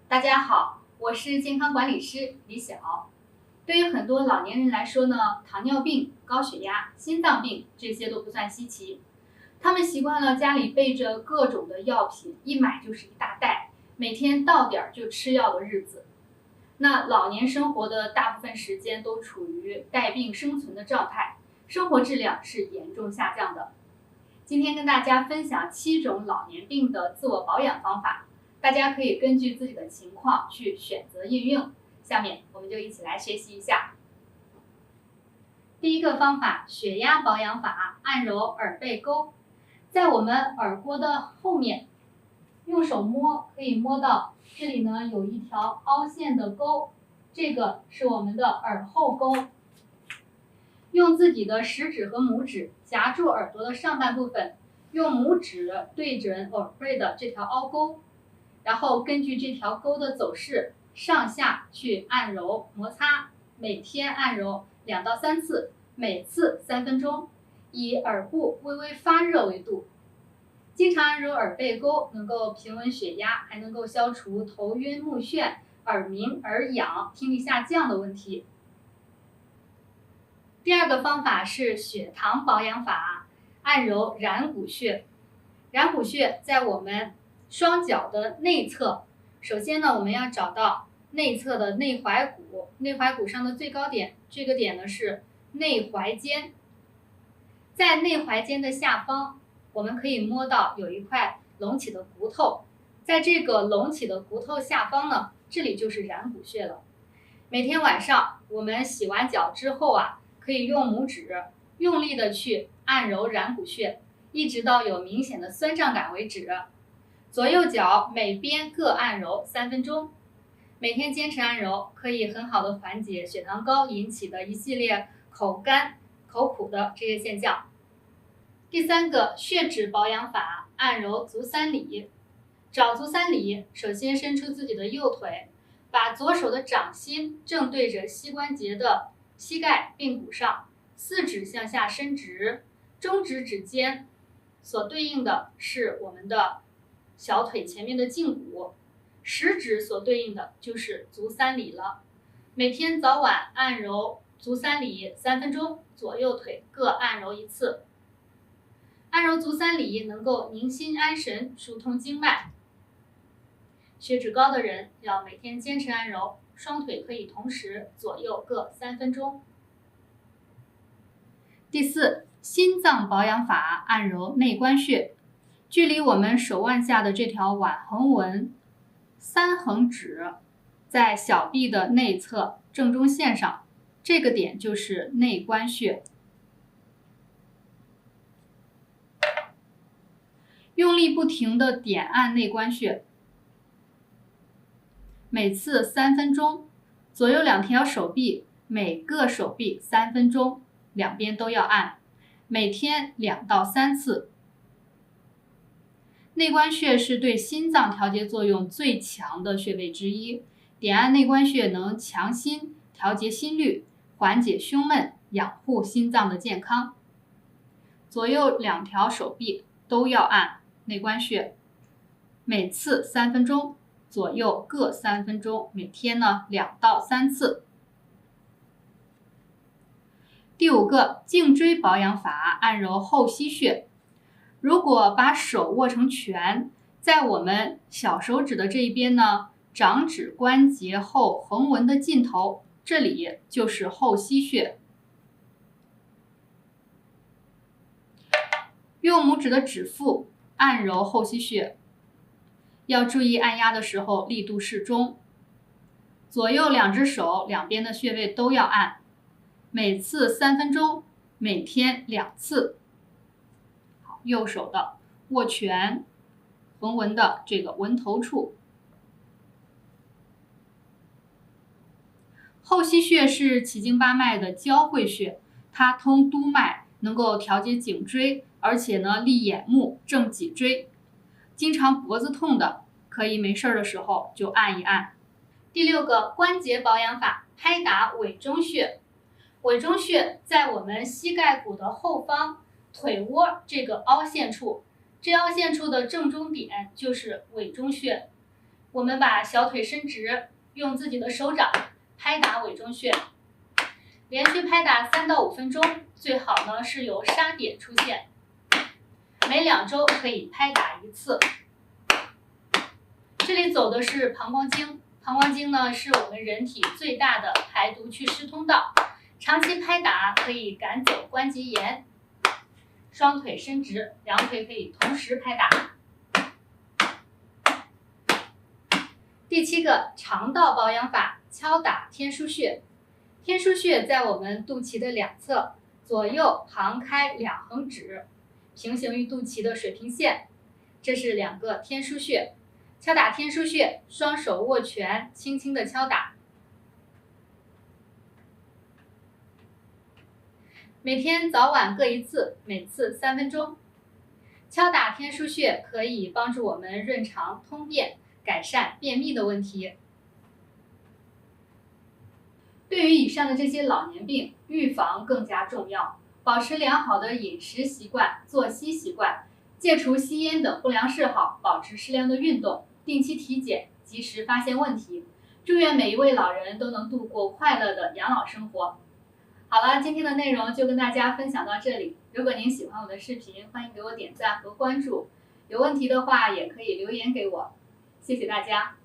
大家好，我是健康管理师李晓。对于很多老年人来说呢，糖尿病、高血压、心脏病这些都不算稀奇。他们习惯了家里备着各种的药品，一买就是一大袋，每天到点儿就吃药的日子。那老年生活的大部分时间都处于带病生存的状态，生活质量是严重下降的。今天跟大家分享7种老年病的自我保养方法，大家可以根据自己的情况去选择应用。下面我们就一起来学习一下。第一个方法，血压保养法，按揉耳背沟。在我们耳郭的后面，用手摸可以摸到这里呢有一条凹陷的沟，这个是我们的耳后沟。用自己的食指和拇指夹住耳朵的上半部分，用拇指对准耳背的这条凹沟，然后根据这条沟的走势上下去按揉摩擦，每天按揉2到3次，每次3分钟，以耳部微微发热为度。经常按揉耳背沟能够平稳血压，还能够消除头晕目眩、耳鸣、耳痒、听力下降的问题。第二个方法是血糖保养法，按揉然骨穴。然骨穴在我们双脚的内侧，首先呢，我们要找到内侧的内踝骨，内踝骨上的最高点，这个点呢是内踝尖。在内踝尖的下方，我们可以摸到有一块隆起的骨头，在这个隆起的骨头下方呢，这里就是然骨穴了。每天晚上我们洗完脚之后啊，可以用拇指用力的去按揉然骨穴，一直到有明显的酸胀感为止。左右脚每边各按揉3分钟，每天坚持按揉，可以很好的缓解血糖高引起的一系列口干、口苦的这些现象。第三个，血脂保养法，按揉足三里。找足三里，首先伸出自己的右腿，把左手的掌心正对着膝关节的膝盖髌骨上，4指向下伸直，中指指尖所对应的是我们的小腿前面的胫骨，食指所对应的就是足三里了。每天早晚按揉足三里3分钟，左右腿各按揉1次。按揉足三里能够宁心安神，疏通经脉。血脂高的人要每天坚持按揉，双腿可以同时左右各3分钟。第四，心脏保养法，按揉内关穴。距离我们手腕下的这条腕横纹3横指在小臂的内侧正中线上，这个点就是内关穴。用力不停地点按内关穴，每次3分钟，左右2条手臂每个手臂3分钟，两边都要按，每天2到3次。内关穴是对心脏调节作用最强的穴位之一，点按内关穴能强心、调节心率，缓解胸闷，养护心脏的健康。左右2条手臂都要按内关穴，每次3分钟，左右各3分钟，每天呢2到3次。第5个，颈椎保养法，按揉后溪穴。如果把手握成拳，在我们小手指的这一边呢，掌指关节后横纹的尽头，这里就是后溪穴。用拇指的指腹按揉后溪穴，要注意按压的时候力度适中，左右2只手两边的穴位都要按，每次3分钟，每天2次。好，右手的握拳，横纹的这个纹头处。后溪穴是奇经八脉的交汇穴，它通督脉，能够调节颈椎，而且呢利眼目、正脊椎。经常脖子痛的，可以没事的时候就按一按。第6个，关节保养法，拍打委中穴。委中穴在我们膝盖骨的后方，腿窝这个凹陷处，这凹陷处的正中点就是委中穴。我们把小腿伸直，用自己的手掌拍打委中穴，连续拍打3到5分钟，最好呢是有沙点出现。每2周可以拍打1次。这里走的是膀胱经，膀胱经呢是我们人体最大的排毒祛湿通道，长期拍打可以赶走关节炎。双腿伸直，两腿可以同时拍打。第7个肠道保养法，敲打天枢穴。天枢穴在我们肚脐的2侧，左右旁开2横指，平行于肚脐的水平线，这是2个天枢穴。敲打天枢穴，双手握拳，轻轻的敲打。每天早晚各1次，每次3分钟。敲打天枢穴可以帮助我们润肠通便，改善便秘的问题。对于以上的这些老年病，预防更加重要。保持良好的饮食习惯、作息习惯，戒除吸烟等不良嗜好，保持适量的运动，定期体检，及时发现问题。祝愿每一位老人都能度过快乐的养老生活。好了，今天的内容就跟大家分享到这里。如果您喜欢我的视频，欢迎给我点赞和关注。有问题的话，也可以留言给我。谢谢大家。